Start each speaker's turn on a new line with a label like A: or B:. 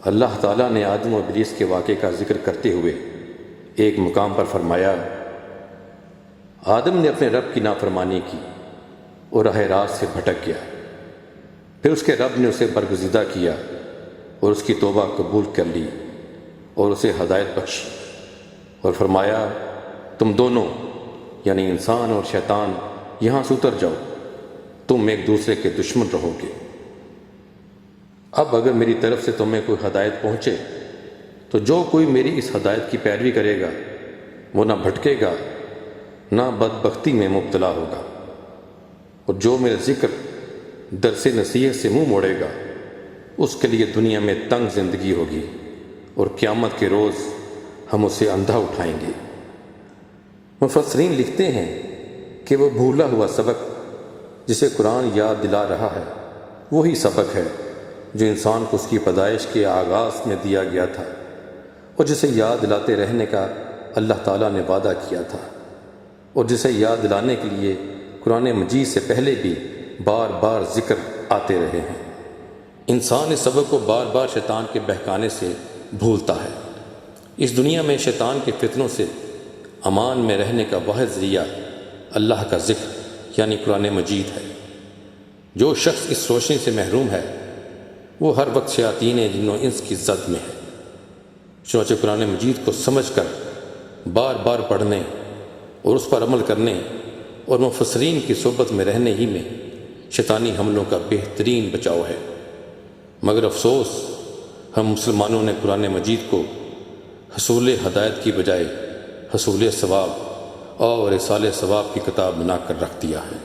A: اللہ تعالیٰ نے آدم و ابلیس کے واقعے کا ذکر کرتے ہوئے ایک مقام پر فرمایا، آدم نے اپنے رب کی نافرمانی کی اور راہ راست سے بھٹک گیا، پھر اس کے رب نے اسے برگزیدہ کیا اور اس کی توبہ قبول کر لی اور اسے ہدایت بخشی اور فرمایا، تم دونوں یعنی انسان اور شیطان یہاں سے اتر جاؤ، تم ایک دوسرے کے دشمن رہو گے۔ اب اگر میری طرف سے تمہیں کوئی ہدایت پہنچے تو جو کوئی میری اس ہدایت کی پیروی کرے گا وہ نہ بھٹکے گا نہ بدبختی میں مبتلا ہوگا، اور جو میرے ذکر درس نصیحت سے منہ موڑے گا اس کے لیے دنیا میں تنگ زندگی ہوگی اور قیامت کے روز ہم اسے اندھا اٹھائیں گے۔ مفسرین لکھتے ہیں کہ وہ بھولا ہوا سبق جسے قرآن یاد دلا رہا ہے وہی سبق ہے جو انسان کو اس کی پیدائش کے آغاز میں دیا گیا تھا اور جسے یاد دلاتے رہنے کا اللہ تعالیٰ نے وعدہ کیا تھا، اور جسے یاد دلانے کے لیے قرآن مجید سے پہلے بھی بار بار ذکر آتے رہے ہیں۔ انسان اس سبق کو بار بار شیطان کے بہکانے سے بھولتا ہے۔ اس دنیا میں شیطان کے فتنوں سے امان میں رہنے کا واحد ذریعہ اللہ کا ذکر یعنی قرآن مجید ہے۔ جو شخص اس روشنی سے محروم ہے وہ ہر وقت شیاطین جن و انس کی زد میں ہے۔ چنانچہ قرآن مجید کو سمجھ کر بار بار پڑھنے اور اس پر عمل کرنے اور مفسرین کی صحبت میں رہنے ہی میں شیطانی حملوں کا بہترین بچاؤ ہے۔ مگر افسوس ہم مسلمانوں نے قرآن مجید کو حصول ہدایت کی بجائے حصول ثواب اور اصال ثواب کی کتاب بنا کر رکھ دیا ہے۔